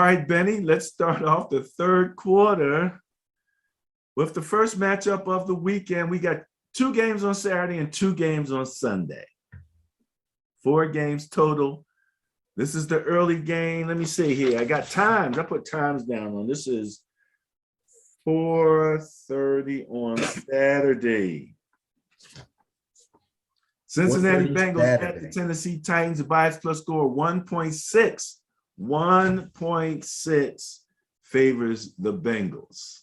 right, Benny, let's start off the third quarter with the first matchup of the weekend. We got 2 games on Saturday and 2 games on Sunday. 4 games total. This is the early game. Let me see here. I got times. I put times down on. This is 4:30 on Saturday. Cincinnati Bengals at the Tennessee Titans. The bias plus score 1.6. 1.6 favors the Bengals.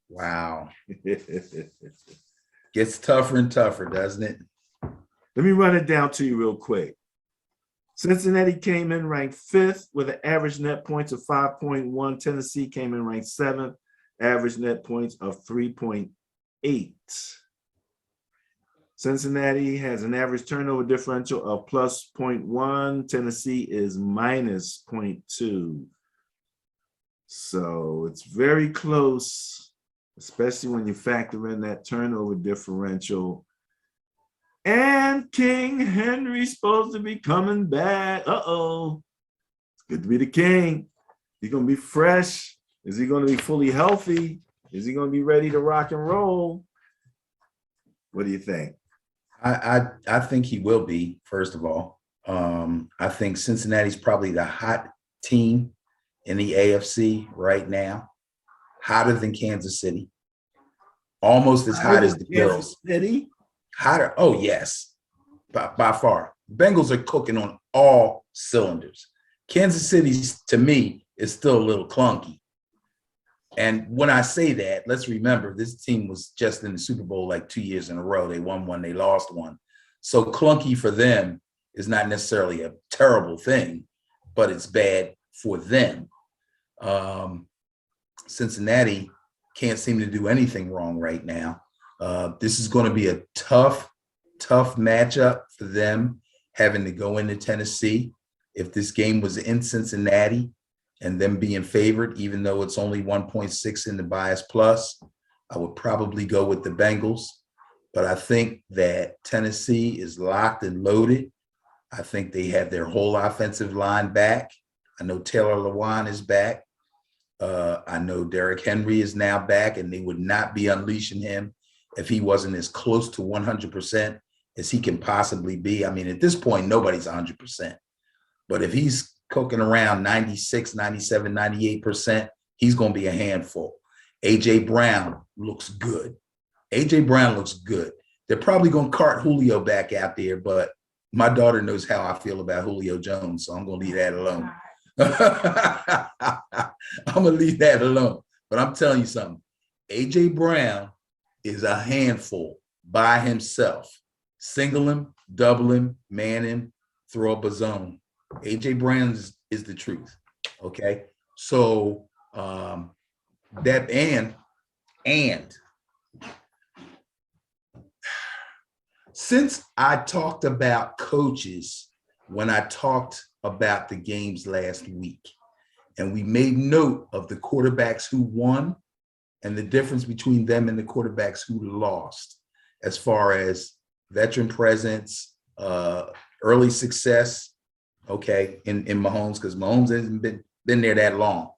Wow. Gets tougher and tougher, doesn't it? Let me run it down to you real quick. Cincinnati came in ranked 5th with an average net points of 5.1. Tennessee came in ranked 7th, average net points of 3.8. Cincinnati has an average turnover differential of plus 0.1. Tennessee is minus 0.2. So it's very close, especially when you factor in that turnover differential. And King Henry's supposed to be coming back. Uh-oh. It's good to be the king. He's going to be fresh. Is he going to be fully healthy? Is he going to be ready to rock and roll? What do you think? I think he will be, first of all. I think Cincinnati's probably the hot team in the AFC right now. Hotter than Kansas City. Almost as hot as the Bills. City? Hotter. Oh, yes. By far. Bengals are cooking on all cylinders. Kansas City's, to me, is still a little clunky. And when I say that, let's remember this team was just in the Super Bowl like 2 years in a row. They won one, they lost one. So clunky for them is not necessarily a terrible thing, but it's bad for them. Cincinnati can't seem to do anything wrong right now. This is going to be a tough matchup for them having to go into Tennessee. If this game was in Cincinnati and them being favored, even though it's only 1.6 in the bias plus, I would probably go with the Bengals. But I think that Tennessee is locked and loaded. I think they have their whole offensive line back. I know Taylor Lewan is back. I know Derrick Henry is now back, and they would not be unleashing him if he wasn't as close to 100% as he can possibly be. I mean, at this point, nobody's 100%. But if he's cooking around 96, 97, 98%, he's going to be a handful. A.J. Brown looks good. A.J. Brown looks good. They're probably going to cart Julio back out there, but my daughter knows how I feel about Julio Jones, so I'm going to leave that alone. I'm going to leave that alone. But I'm telling you something. A.J. Brown is a handful by himself. Single him, double him, man him, throw up a zone. A.J. Brown is the truth, okay? So that and since I talked about coaches when I talked about the games last week, and we made note of the quarterbacks who won and the difference between them and the quarterbacks who lost as far as veteran presence, early success, okay, in Mahomes, because Mahomes hasn't been there that long.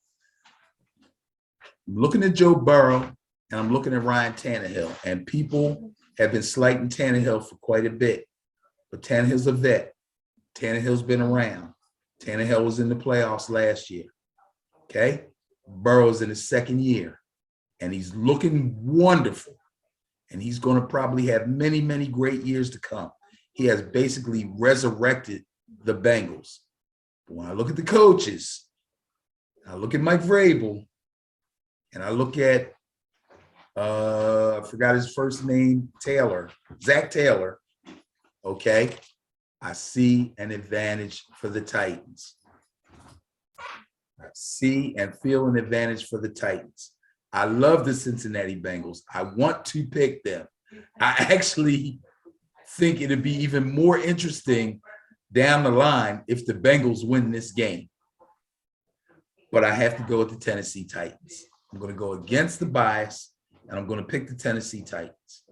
I'm looking at Joe Burrow, and I'm looking at Ryan Tannehill, and people have been slighting Tannehill for quite a bit, but Tannehill's a vet. Tannehill's been around. Tannehill was in the playoffs last year, okay? Burrow's in his second year, and he's looking wonderful, and he's going to probably have many, many great years to come. He has basically resurrected the Bengals. But when I look at the coaches, I look at Mike Vrabel, and I look at, I forgot his first name, Zach Taylor, okay? I see an advantage for the Titans. I see and feel an advantage for the Titans. I love the Cincinnati Bengals. I want to pick them. I actually think it'd be even more interesting down the line if the Bengals win this game. But I have to go with the Tennessee Titans. I'm going to go against the bias, and I'm going to pick the Tennessee Titans.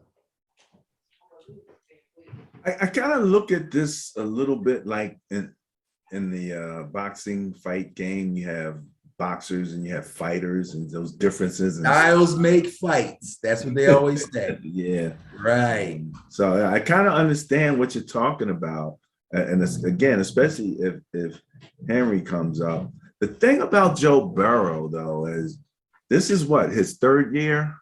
I kind of look at this a little bit like in the boxing fight game, you have boxers and you have fighters, and those differences. And Styles make fights. That's what they always say. yeah, Right. so I kind of understand what you're talking about, and it's, again, especially if Henry comes up. The thing about Joe Burrow, though, is this is what, his third year.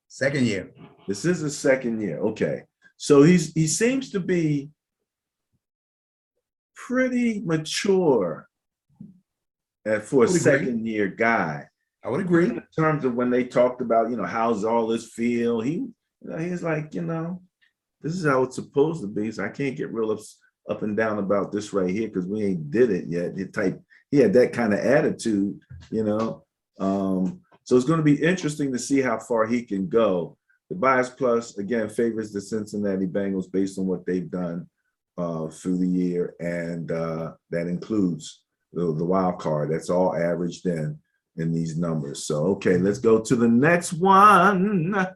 Second year. This is his second year. Okay, so he seems to be pretty mature for a second year guy. I would agree. In terms of when they talked about, how's all this feel, he's like, this is how it's supposed to be. So I can't get real up and down about this right here because we ain't did it yet. He had that kind of attitude, So it's going to be interesting to see how far he can go. The bias plus, again, favors the Cincinnati Bengals based on what they've done through the year, and that includes the wild card. That's all averaged in these numbers. So, okay, let's go to the next one.